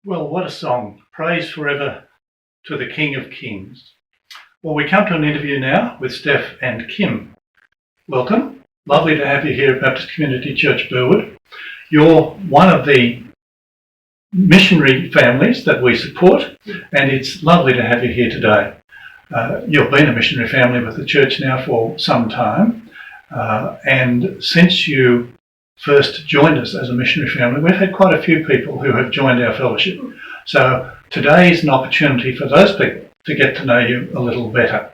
Well, what a song. Praise forever to the King of Kings. Well, we come to an interview now with Steph and Kim. Welcome. Lovely to have you here at Baptist Community Church Burwood. You're one of the missionary families that we support, and it's lovely to have you here today. You've been a missionary family with the church now for some time, and since you first joined us as a missionary family, we've had quite a few people who have joined our fellowship. So today is an opportunity for those people to get to know you a little better.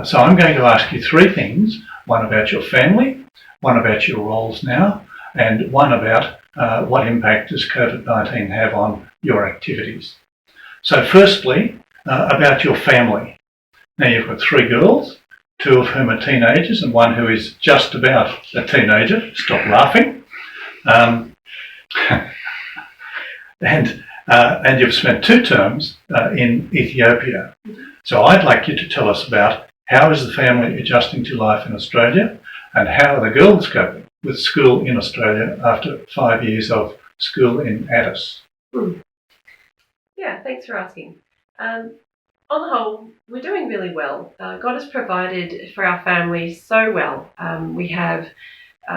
So I'm going to ask you three things: one about your family, one about your roles now, and one about what impact does COVID-19 have on your activities. So firstly, about your family. Now you've got three girls, two of whom are teenagers and one who is just about a teenager. Stop laughing. And you've spent 2 terms in Ethiopia. So I'd like you to tell us about how is the family adjusting to life in Australia, and how are the girls coping with school in Australia after 5 years of school in Addis? Yeah, thanks for asking. On the whole, we're doing really well. God has provided for our family so well. We have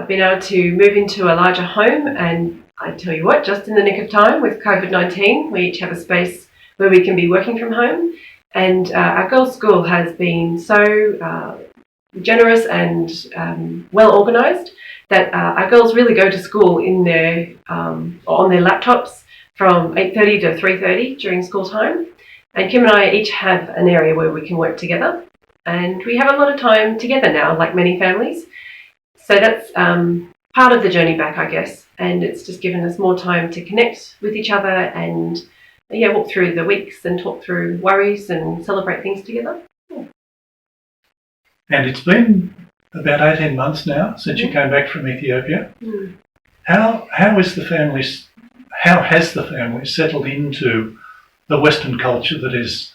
been able to move into a larger home, and I tell you what, just in the nick of time with COVID-19, we each have a space where we can be working from home. And our girls' school has been so generous and well organised that our girls really go to school in their on their laptops from 8:30 to 3:30 during school time. And Kim and I each have an area where we can work together, and we have a lot of time together now, like many families. So that's part of the journey back, I guess, and it's just given us more time to connect with each other and walk through the weeks and talk through worries and celebrate things together. Yeah. And it's been about 18 months now since you came back from Ethiopia. How has the family settled into the Western culture that is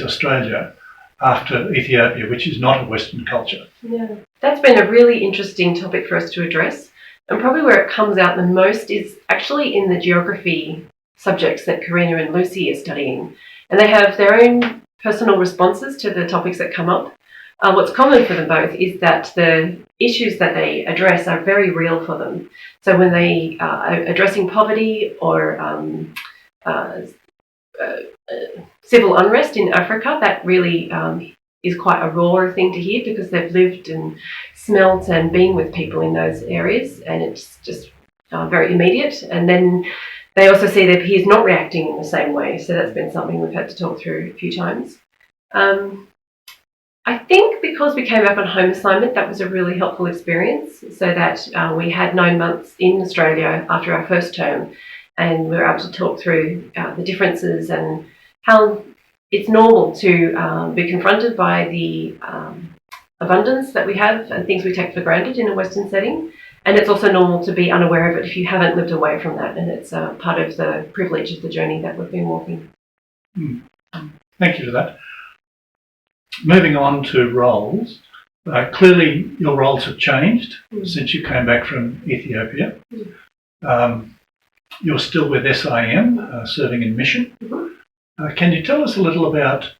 Australia after Ethiopia, which is not a Western culture? Yeah, that's been a really interesting topic for us to address, and probably where it comes out the most is actually in the geography subjects that Karina and Lucy are studying, and they have their own personal responses to the topics that come up. What's common for them both is that the issues that they address are very real for them. So when they are addressing poverty or civil unrest in Africa, that really is quite a raw thing to hear, because they've lived and smelt and been with people in those areas, and it's just very immediate. And then they also see their peers not reacting in the same way, so that's been something we've had to talk through a few times. I think because we came back on home assignment, that was a really helpful experience, so that we had 9 months in Australia after our first term, and we were able to talk through the differences and how it's normal to be confronted by the abundance that we have and things we take for granted in a Western setting. And it's also normal to be unaware of it if you haven't lived away from that, and it's part of the privilege of the journey that we've been walking. Thank you for that. Moving on to roles, clearly your roles have changed since you came back from Ethiopia. You're still with SIM, serving in mission. Can you tell us a little about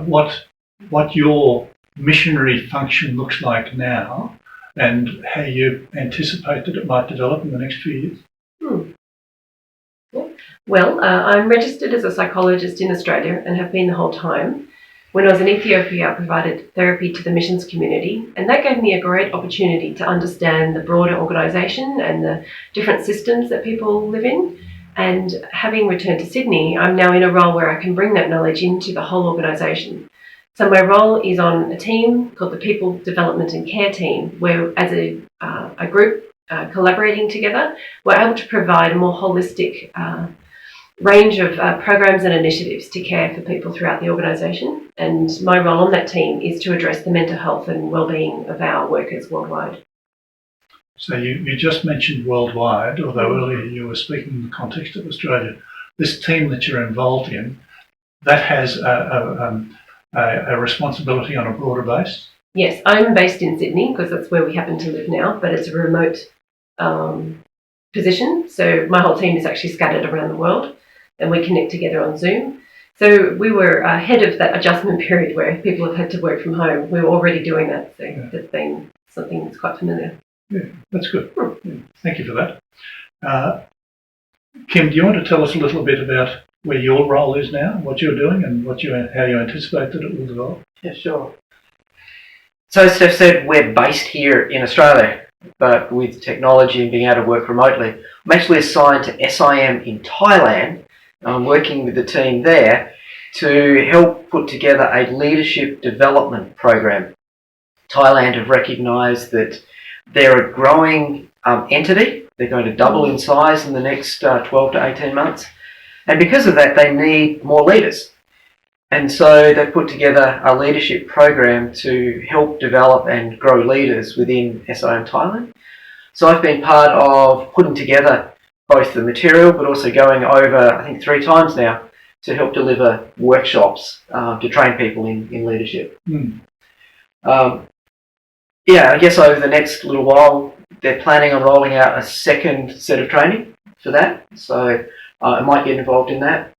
what your missionary function looks like now, and how you anticipate that it might develop in the next few years? Well, I'm registered as a psychologist in Australia and have been the whole time. When I was in Ethiopia, I provided therapy to the missions community, and that gave me a great opportunity to understand the broader organisation and the different systems that people live in. And having returned to Sydney, I'm now in a role where I can bring that knowledge into the whole organisation. So my role is on a team called the People Development and Care Team, where as a group collaborating together, we're able to provide a more holistic range of programs and initiatives to care for people throughout the organisation. And my role on that team is to address the mental health and wellbeing of our workers worldwide. So you just mentioned worldwide, although earlier you were speaking in the context of Australia. This team that you're involved in, that has a responsibility on a broader base? Yes, I'm based in Sydney because that's where we happen to live now, but it's a remote position. So my whole team is actually scattered around the world. and we connect together on Zoom. So we were ahead of that adjustment period where people have had to work from home. We were already doing that, so that's been something that's quite familiar. Yeah, that's good. Yeah, thank you for that. Kim, do you want to tell us a little bit about where your role is now, what you're doing, and how you anticipate that it will develop? Yeah, sure. So as Steph said, we're based here in Australia, but with technology and being able to work remotely. I'm actually assigned to SIM in Thailand. I'm working with the team there to help put together a leadership development program. Thailand have recognised that they're a growing entity. They're going to double in size in the next 12 to 18 months. And because of that, they need more leaders. And so they've put together a leadership program to help develop and grow leaders within SIM Thailand. So I've been part of putting together both the material, but also going over, I think 3 times now, to help deliver workshops to train people in leadership. I guess over the next little while, they're planning on rolling out a second set of training for that. So I might get involved in that.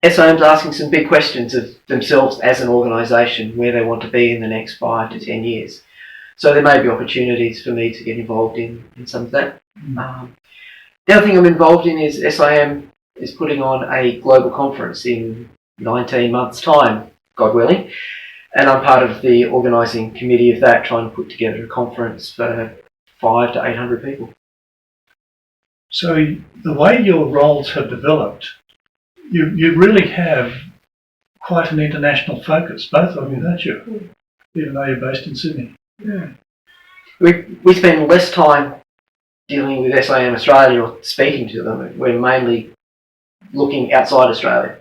SIM's asking some big questions of themselves as an organisation, where they want to be in the next 5 to 10 years. So there may be opportunities for me to get involved in some of that. The other thing I'm involved in is SIM is putting on a global conference in 19 months' time, God willing. And I'm part of the organising committee of that, trying to put together a conference for 500 to 800 people. So the way your roles have developed, you really have quite an international focus, both of you, don't you? Even though you're based in Sydney. Yeah. We spend less time dealing with SIM Australia or speaking to them. We're mainly looking outside Australia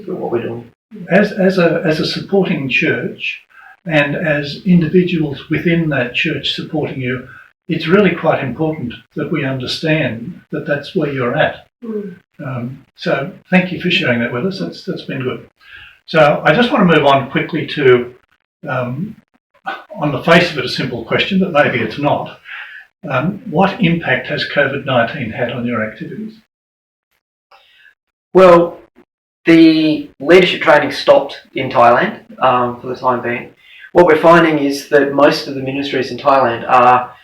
for what we're doing. As a supporting church, and as individuals within that church supporting you, it's really quite important that we understand that that's where you're at. So thank you for sharing that with us. That's been good. So I just want to move on quickly to, on the face of it, a simple question, but maybe it's not. What impact has COVID-19 had on your activities? Well, the leadership training stopped in Thailand for the time being. What we're finding is that most of the ministries in Thailand are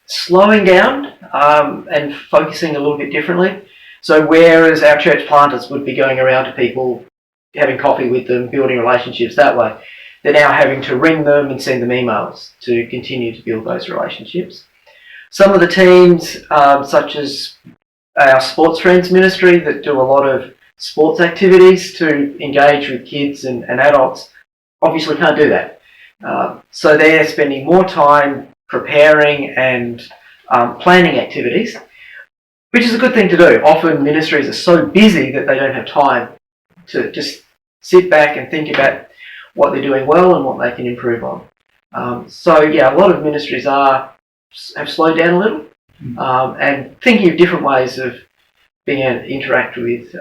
slowing down and focusing a little bit differently. So whereas our church planters would be going around to people, having coffee with them, building relationships that way, they're now having to ring them and send them emails to continue to build those relationships. Some of the teams, such as our Sports Friends ministry that do a lot of sports activities to engage with kids and adults, obviously can't do that. So they're spending more time preparing and planning activities, which is a good thing to do. Often ministries are so busy that they don't have time to just sit back and think about what they're doing well and what they can improve on. A lot of ministries have slowed down a little and thinking of different ways of being able to interact with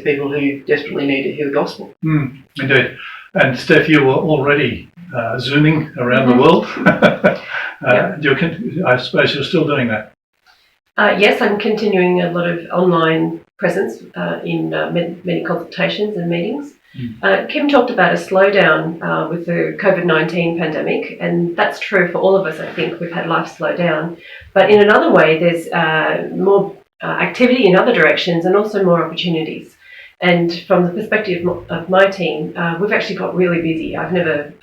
people who desperately need to hear the gospel. Indeed. And Steph, you were already Zooming around the world. I suppose you're still doing that. Yes, I'm continuing a lot of online presence in many consultations and meetings. Kim talked about a slowdown with the COVID-19 pandemic, and that's true for all of us, I think. We've had life slow down. But in another way, there's more activity in other directions and also more opportunities. And from the perspective of my team, we've actually got really busy. I've never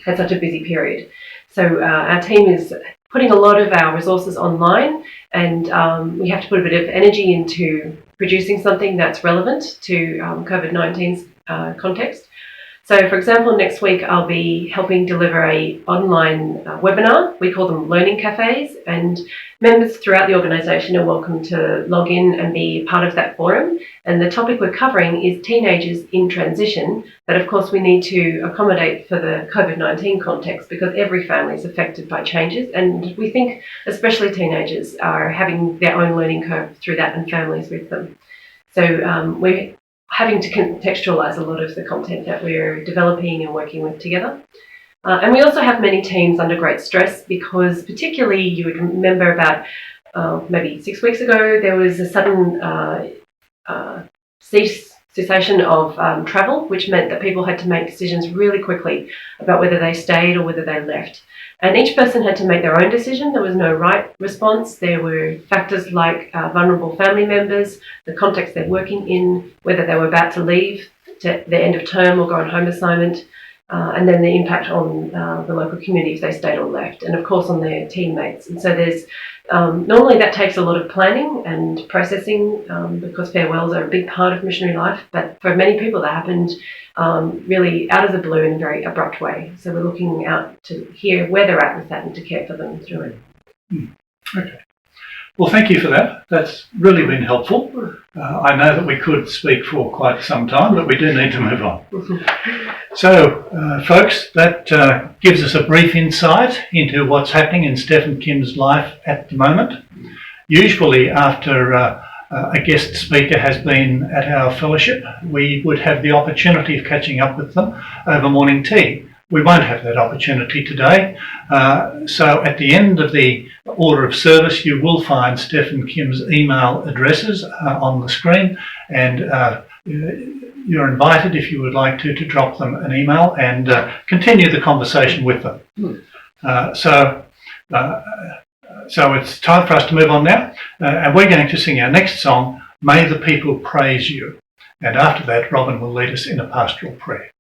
had such a busy period. So our team is putting a lot of our resources online, and we have to put a bit of energy into producing something that's relevant to COVID-19's context. So, for example, next week I'll be helping deliver a online webinar. We call them learning cafes, and members throughout the organisation are welcome to log in and be part of that forum. And the topic we're covering is teenagers in transition, but of course we need to accommodate for the COVID-19 context because every family is affected by changes, and we think especially teenagers are having their own learning curve through that and families with them. So we're having to contextualise a lot of the content that we're developing and working with together. And we also have many teams under great stress because particularly you would remember about maybe 6 weeks ago, there was a sudden cessation of travel, which meant that people had to make decisions really quickly about whether they stayed or whether they left. And each person had to make their own decision. There was no right response. There were factors like vulnerable family members, the context they're working in, whether they were about to leave to the end of term or go on home assignment, and then the impact on the local community if they stayed or left, and of course on their teammates. And so there's normally that takes a lot of planning and processing because farewells are a big part of missionary life, but for many people that happened really out of the blue in a very abrupt way. So we're looking out to hear where they're at with that and to care for them through it. Okay. Well, thank you for that. That's really been helpful. I know that we could speak for quite some time, but we do need to move on. So, folks, that gives us a brief insight into what's happening in Steph and Kim's life at the moment. Usually after a guest speaker has been at our fellowship, we would have the opportunity of catching up with them over morning tea. We won't have that opportunity today. So at the end of the order of service, you will find Steph and Kim's email addresses on the screen, and you're invited, if you would like to drop them an email and continue the conversation with them. So it's time for us to move on now, and we're going to sing our next song, May the People Praise You. And after that, Robin will lead us in a pastoral prayer.